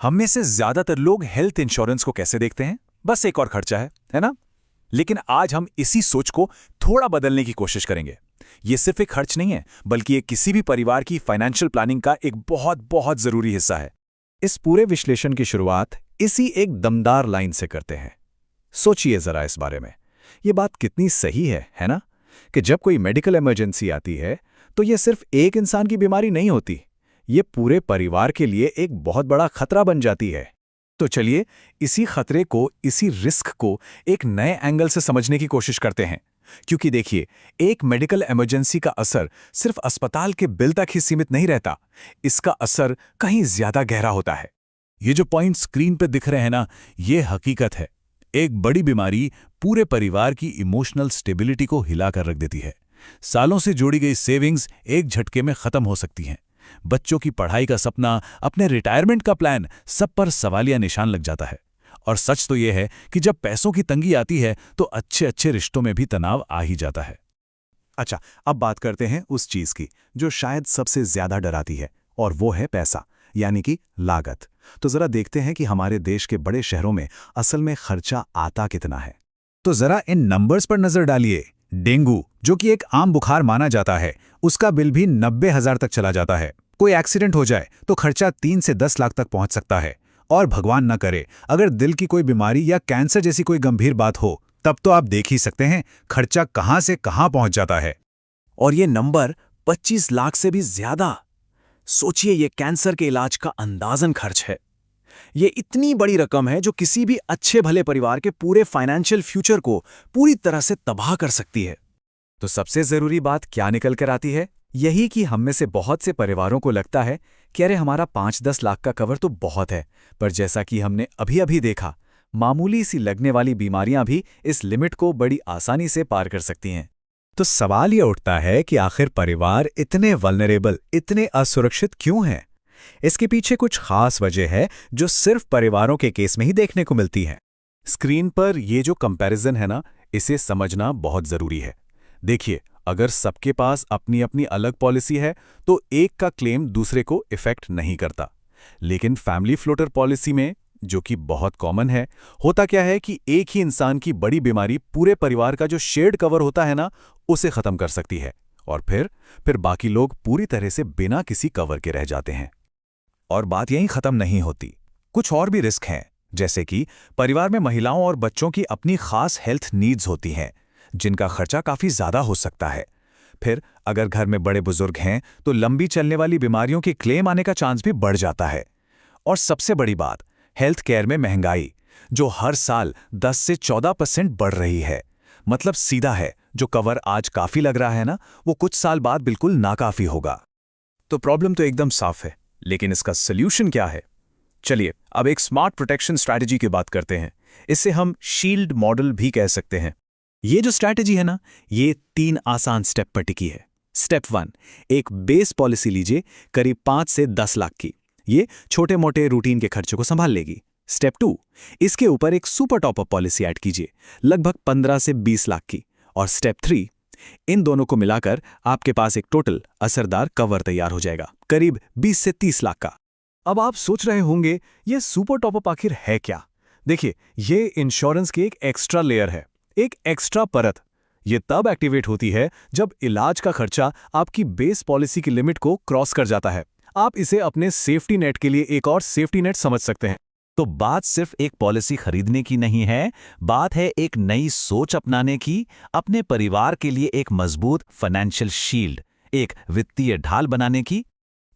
हम में से ज्यादातर लोग हेल्थ इंश्योरेंस को कैसे देखते हैं? बस एक और खर्चा है ना? लेकिन आज हम इसी सोच को थोड़ा बदलने की कोशिश करेंगे। ये सिर्फ एक खर्च नहीं है, बल्कि ये किसी भी परिवार की फाइनेंशियल प्लानिंग का एक बहुत बहुत जरूरी हिस्सा है। इस पूरे विश्लेषण की शुरुआत इसी एक दमदार लाइन से करते हैं। सोचिए जरा इस बारे में। ये बात कितनी सही है ना? कि जब कोई मेडिकल इमरजेंसी आती है तो ये सिर्फ एक इंसान की बीमारी नहीं होती, ये पूरे परिवार के लिए एक बहुत बड़ा खतरा बन जाती है। तो चलिए इसी खतरे को, इसी रिस्क को एक नए एंगल से समझने की कोशिश करते हैं। क्योंकि देखिए, एक मेडिकल इमरजेंसी का असर सिर्फ अस्पताल के बिल तक ही सीमित नहीं रहता, इसका असर कहीं ज्यादा गहरा होता है। ये जो पॉइंट स्क्रीन पे दिख रहे हैं ना, ये हकीकत है। एक बड़ी बीमारी पूरे परिवार की इमोशनल स्टेबिलिटी को हिलाकर रख देती है। सालों से जोड़ी गई सेविंग्स एक झटके में खत्म हो सकती हैं। बच्चों की पढ़ाई का सपना, अपने रिटायरमेंट का प्लान, सब पर सवालिया निशान लग जाता है। और सच तो यह है कि जब पैसों की तंगी आती है तो अच्छे अच्छे रिश्तों में भी तनाव आ ही जाता है। अच्छा, अब बात करते हैं उस चीज की जो शायद सबसे ज्यादा डराती है, और वो है पैसा, यानी कि लागत। तो जरा देखते हैं कि हमारे देश के बड़े शहरों में असल में खर्चा आता कितना है। तो जरा इन नंबर्स पर नजर डालिए। डेंगू, जो कि एक आम बुखार माना जाता है, उसका बिल भी 90,000 तक चला जाता है। कोई एक्सीडेंट हो जाए तो खर्चा 3 से 10 लाख तक पहुंच सकता है। और भगवान न करे, अगर दिल की कोई बीमारी या कैंसर जैसी कोई गंभीर बात हो, तब तो आप देख ही सकते हैं खर्चा कहां से कहां पहुंच जाता है। और ये नंबर 25 लाख से भी ज्यादा। सोचिए, ये कैंसर के इलाज का अंदाजन खर्च है। ये इतनी बड़ी रकम है जो किसी भी अच्छे भले परिवार के पूरे फाइनेंशियल फ्यूचर को पूरी तरह से तबाह कर सकती है। तो सबसे जरूरी बात क्या निकल कर आती है? यही कि हम में से बहुत से परिवारों को लगता है कि अरे हमारा 5-10 लाख का कवर तो बहुत है, पर जैसा कि हमने अभी अभी देखा, मामूली सी लगने वाली बीमारियां भी इस लिमिट को बड़ी आसानी से पार कर सकती हैं। तो सवाल ये उठता है कि आखिर परिवार इतने वल्नरेबल, इतने असुरक्षित क्यों हैं? इसके पीछे कुछ खास वजह है जो सिर्फ परिवारों के केस में ही देखने को मिलती है। स्क्रीन पर ये जो कंपैरिजन है ना, इसे समझना बहुत जरूरी है। देखिए, अगर सबके पास अपनी अपनी अलग पॉलिसी है तो एक का क्लेम दूसरे को इफेक्ट नहीं करता। लेकिन फैमिली फ्लोटर पॉलिसी में, जो कि बहुत कॉमन है, होता क्या है कि एक ही इंसान की बड़ी बीमारी पूरे परिवार का जो शेयर्ड कवर होता है ना, उसे खत्म कर सकती है। और फिर बाकी लोग पूरी तरह से बिना किसी कवर के रह जाते हैं। और बात यहीं खत्म नहीं होती। कुछ और भी रिस्क हैं, जैसे कि परिवार में महिलाओं और बच्चों की अपनी खास हेल्थ नीड्स होती हैं, जिनका खर्चा काफी ज्यादा हो सकता है। फिर अगर घर में बड़े बुजुर्ग हैं तो लंबी चलने वाली बीमारियों के क्लेम आने का चांस भी बढ़ जाता है। और सबसे बड़ी बात, हेल्थ केयर में महंगाई, जो हर साल 10 से 14% बढ़ रही है। मतलब सीधा है, जो कवर आज काफी लग रहा है ना, वो कुछ साल बाद बिल्कुल नाकाफी होगा। तो प्रॉब्लम तो एकदम साफ है, लेकिन इसका सॉल्यूशन क्या है? चलिए अब एक स्मार्ट प्रोटेक्शन स्ट्रैटेजी की बात करते हैं। इसे हम शील्ड मॉडल भी कह सकते हैं। ये जो स्ट्रैटेजी है ना, ये 3 आसान स्टेप पर टिकी है। स्टेप 1, एक बेस पॉलिसी लीजिए करीब 5 से 10 लाख की। ये छोटे मोटे रूटीन के खर्चों को संभाल लेगी। स्टेप 2, इसके ऊपर एक सुपर टॉपअप पॉलिसी ऐड कीजिए, लगभग 15 से 20 लाख की। और स्टेप 3, इन दोनों को मिलाकर आपके पास एक टोटल असरदार कवर तैयार हो जाएगा, करीब 20 से 30 लाख का। अब आप सोच रहे होंगे, ये सुपर टॉपअप आखिर है क्या? देखिए, ये इंश्योरेंस की एक एक्स्ट्रा लेयर है, एक एक्स्ट्रा परत। ये तब एक्टिवेट होती है जब इलाज का खर्चा आपकी बेस पॉलिसी की लिमिट को क्रॉस कर जाता है। आप इसे अपने सेफ्टी नेट के लिए एक और सेफ्टी नेट समझ सकते हैं। तो बात सिर्फ एक पॉलिसी खरीदने की नहीं है, बात है एक नई सोच अपनाने की, अपने परिवार के लिए एक मजबूत फाइनेंशियल शील्ड, एक वित्तीय ढाल बनाने की।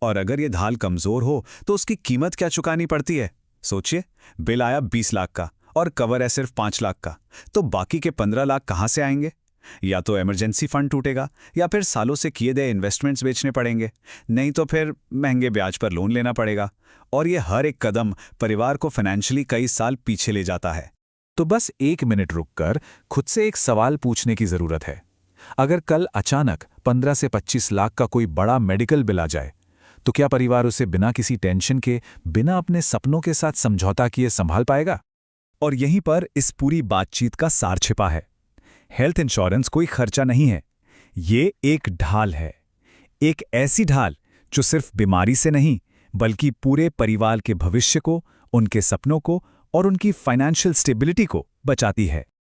और अगर ये ढाल कमजोर हो तो उसकी कीमत क्या चुकानी पड़ती है? सोचिए, बिल आया 20 लाख का और कवर है सिर्फ 5 लाख का, तो बाकी के 15 लाख कहां से आएंगे? या तो इमरजेंसी फंड टूटेगा, या फिर सालों से किए गए इन्वेस्टमेंट्स बेचने पड़ेंगे, नहीं तो फिर महंगे ब्याज पर लोन लेना पड़ेगा। और ये हर एक कदम परिवार को फाइनेंशियली कई साल पीछे ले जाता है। तो बस 1 मिनट रुककर खुद से एक सवाल पूछने की जरूरत है। अगर कल अचानक 15 से 25 लाख का कोई बड़ा मेडिकल बिल आ जाए, तो क्या परिवार उसे बिना किसी टेंशन के, बिना अपने सपनों के साथ समझौता किए संभाल पाएगा? और यहीं पर इस पूरी बातचीत का सार छिपा है। हेल्थ इंश्योरेंस कोई खर्चा नहीं है, ये एक ढाल है। एक ऐसी ढाल जो सिर्फ बीमारी से नहीं, बल्कि पूरे परिवार के भविष्य को, उनके सपनों को और उनकी फाइनेंशियल स्टेबिलिटी को बचाती है।